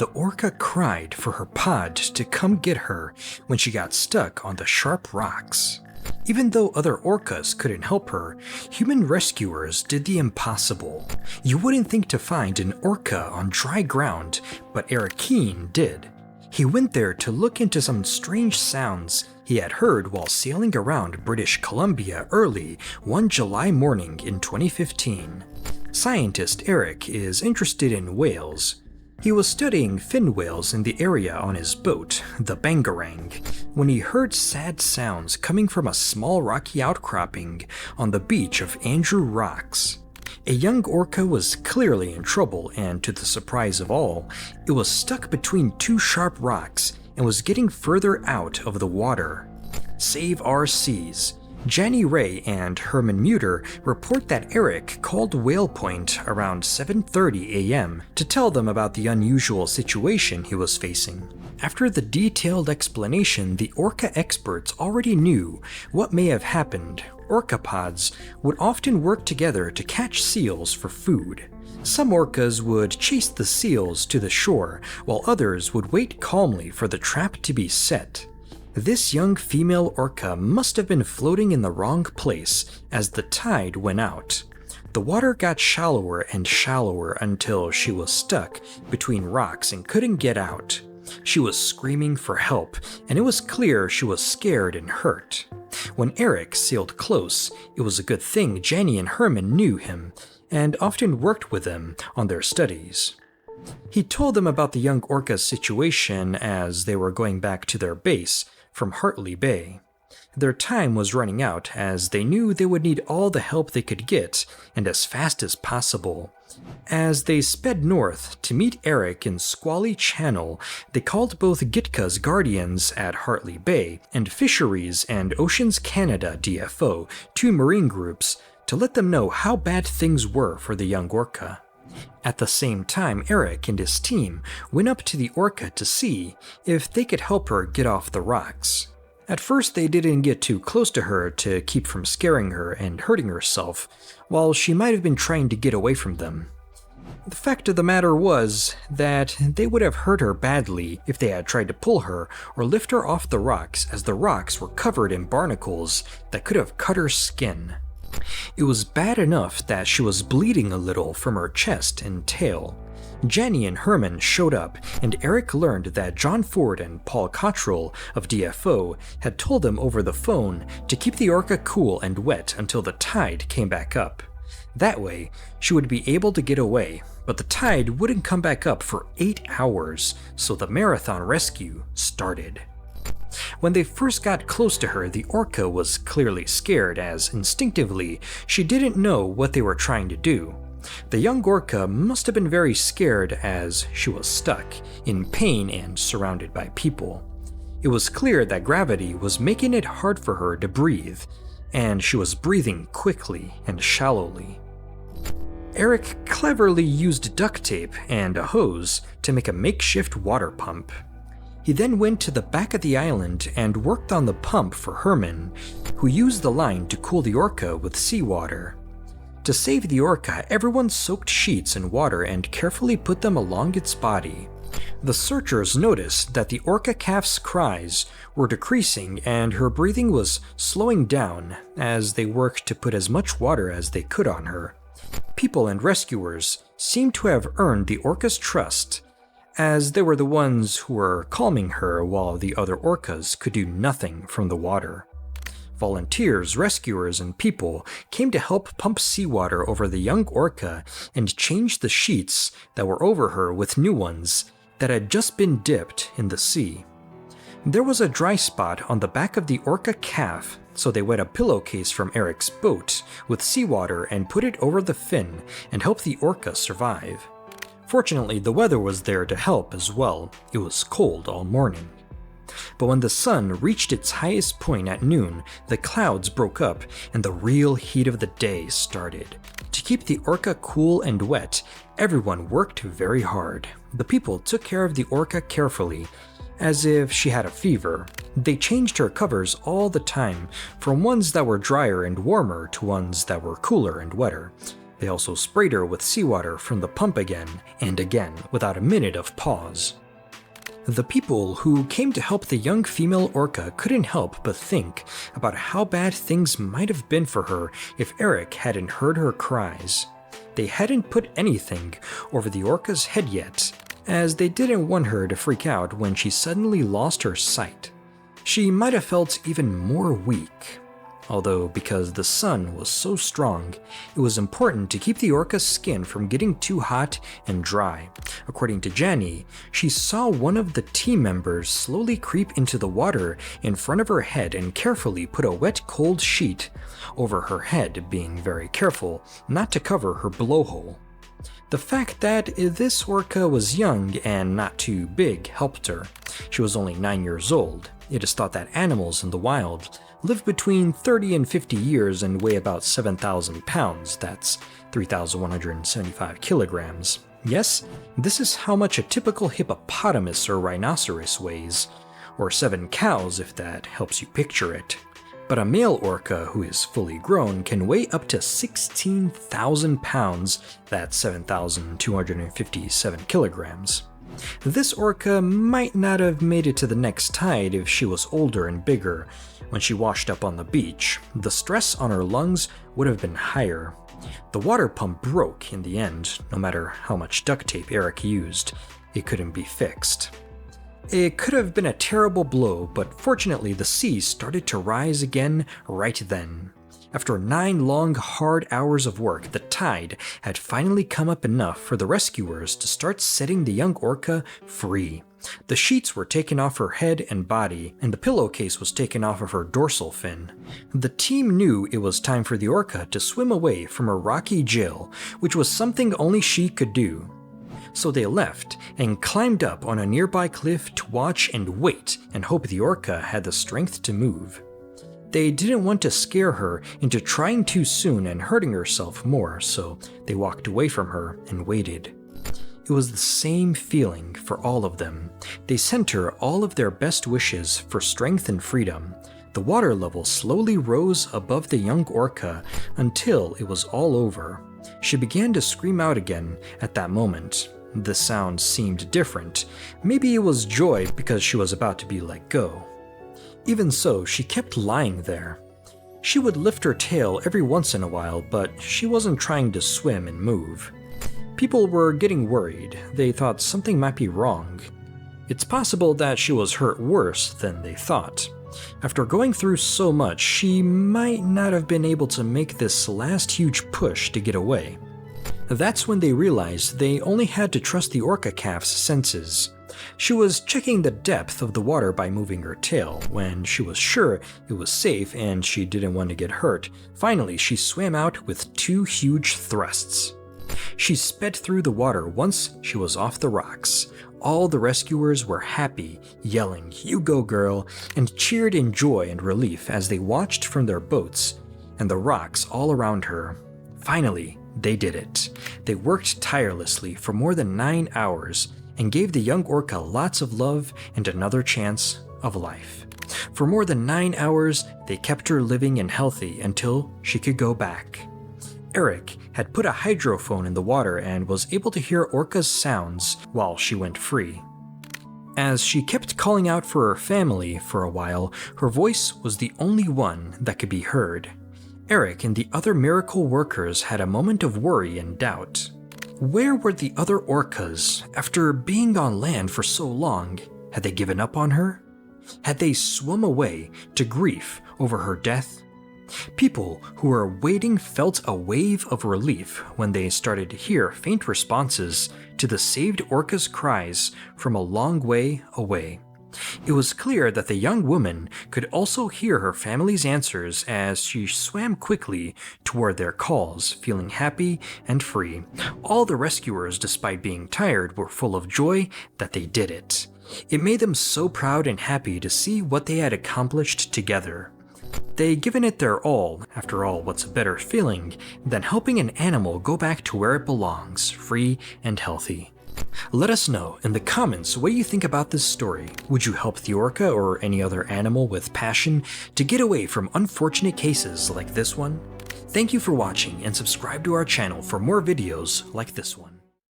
The orca cried for her pod to come get her when she got stuck on the sharp rocks. Even though other orcas couldn't help her, human rescuers did the impossible. You wouldn't think to find an orca on dry ground, but Eric Keene did. He went there to look into some strange sounds he had heard while sailing around British Columbia early one July morning in 2015. Scientist Eric is interested in whales. He was studying fin whales in the area on his boat, the Bangarang, when he heard sad sounds coming from a small rocky outcropping on the beach of Andrew Rocks. A young orca was clearly in trouble, and to the surprise of all, it was stuck between two sharp rocks and was getting further out of the water. Save our seas. Jenny Ray and Herman Muter report that Eric called Whale Point around 7:30 a.m. to tell them about the unusual situation he was facing. After the detailed explanation, the orca experts already knew what may have happened. Orcapods would often work together to catch seals for food. Some orcas would chase the seals to the shore, while others would wait calmly for the trap to be set. This young female orca must have been floating in the wrong place as the tide went out. The water got shallower and shallower until she was stuck between rocks and couldn't get out. She was screaming for help, and it was clear she was scared and hurt. When Eric sailed close, it was a good thing Jenny and Herman knew him and often worked with him on their studies. He told them about the young orca's situation as they were going back to their base from Hartley Bay. Their time was running out as they knew they would need all the help they could get and as fast as possible. As they sped north to meet Eric in Squally Channel, they called both Gitka's guardians at Hartley Bay and Fisheries and Oceans Canada DFO, two marine groups, to let them know how bad things were for the young orca. At the same time, Eric and his team went up to the orca to see if they could help her get off the rocks. At first, they didn't get too close to her to keep from scaring her and hurting herself, while she might have been trying to get away from them. The fact of the matter was that they would have hurt her badly if they had tried to pull her or lift her off the rocks, as the rocks were covered in barnacles that could have cut her skin. It was bad enough that she was bleeding a little from her chest and tail. Jenny and Herman showed up, and Eric learned that John Ford and Paul Cottrell of DFO had told them over the phone to keep the orca cool and wet until the tide came back up. That way, she would be able to get away, but the tide wouldn't come back up for 8 hours, so the marathon rescue started. When they first got close to her, the orca was clearly scared, as instinctively she didn't know what they were trying to do. The young orca must have been very scared as she was stuck, in pain and surrounded by people. It was clear that gravity was making it hard for her to breathe, and she was breathing quickly and shallowly. Eric cleverly used duct tape and a hose to make a makeshift water pump. He then went to the back of the island and worked on the pump for Herman, who used the line to cool the orca with seawater. To save the orca, everyone soaked sheets in water and carefully put them along its body. The searchers noticed that the orca calf's cries were decreasing and her breathing was slowing down as they worked to put as much water as they could on her. People and rescuers seemed to have earned the orca's trust, as they were the ones who were calming her while the other orcas could do nothing from the water. Volunteers, rescuers, and people came to help pump seawater over the young orca and change the sheets that were over her with new ones that had just been dipped in the sea. There was a dry spot on the back of the orca calf, so they wet a pillowcase from Eric's boat with seawater and put it over the fin and helped the orca survive. Fortunately, the weather was there to help as well. It was cold all morning. But when the sun reached its highest point at noon, the clouds broke up and the real heat of the day started. To keep the orca cool and wet, everyone worked very hard. The people took care of the orca carefully, as if she had a fever. They changed her covers all the time, from ones that were drier and warmer to ones that were cooler and wetter. They also sprayed her with seawater from the pump again and again without a minute of pause. The people who came to help the young female orca couldn't help but think about how bad things might have been for her if Eric hadn't heard her cries. They hadn't put anything over the orca's head yet, as they didn't want her to freak out when she suddenly lost her sight. She might have felt even more weak. Although, because the sun was so strong, it was important to keep the orca's skin from getting too hot and dry. According to Janny, she saw one of the team members slowly creep into the water in front of her head and carefully put a wet, cold sheet over her head, being very careful not to cover her blowhole. The fact that this orca was young and not too big helped her. She was only 9 years old. It is thought that animals in the wild live between 30 and 50 years and weigh about 7,000 pounds, that's 3,175 kilograms. Yes, this is how much a typical hippopotamus or rhinoceros weighs, or 7 cows if that helps you picture it. But a male orca who is fully grown can weigh up to 16,000 pounds, that's 7,257 kilograms. This orca might not have made it to the next tide if she was older and bigger. When she washed up on the beach, the stress on her lungs would have been higher. The water pump broke in the end, no matter how much duct tape Eric used. It couldn't be fixed. It could have been a terrible blow, but fortunately the sea started to rise again right then. After 9 long, hard hours of work, the tide had finally come up enough for the rescuers to start setting the young orca free. The sheets were taken off her head and body, and the pillowcase was taken off of her dorsal fin. The team knew it was time for the orca to swim away from her rocky jail, which was something only she could do. So they left and climbed up on a nearby cliff to watch and wait and hope the orca had the strength to move. They didn't want to scare her into trying too soon and hurting herself more, so they walked away from her and waited. It was the same feeling for all of them. They sent her all of their best wishes for strength and freedom. The water level slowly rose above the young orca until it was all over. She began to scream out again at that moment. The sound seemed different. Maybe it was joy because she was about to be let go. Even so, she kept lying there. She would lift her tail every once in a while, but she wasn't trying to swim and move. People were getting worried. They thought something might be wrong. It's possible that she was hurt worse than they thought. After going through so much, she might not have been able to make this last huge push to get away. That's when they realized they only had to trust the orca calf's senses. She was checking the depth of the water by moving her tail. When she was sure it was safe and she didn't want to get hurt, finally she swam out with 2 huge thrusts. She sped through the water once she was off the rocks. All the rescuers were happy, yelling, "You go, girl," and cheered in joy and relief as they watched from their boats and the rocks all around her. Finally, they did it. They worked tirelessly for more than 9 hours and gave the young orca lots of love and another chance of life. For more than 9 hours, they kept her living and healthy until she could go back. Eric had put a hydrophone in the water and was able to hear Orca's sounds while she went free. As she kept calling out for her family for a while, her voice was the only one that could be heard. Eric and the other miracle workers had a moment of worry and doubt. Where were the other orcas after being on land for so long? Had they given up on her? Had they swum away to grief over her death? People who were waiting felt a wave of relief when they started to hear faint responses to the saved orca's cries from a long way away. It was clear that the young woman could also hear her family's answers as she swam quickly toward their calls, feeling happy and free. All the rescuers, despite being tired, were full of joy that they did it. It made them so proud and happy to see what they had accomplished together. They'd given it their all. After all, what's a better feeling than helping an animal go back to where it belongs, free and healthy? Let us know in the comments what you think about this story. Would you help the orca or any other animal with passion to get away from unfortunate cases like this one? Thank you for watching and subscribe to our channel for more videos like this one.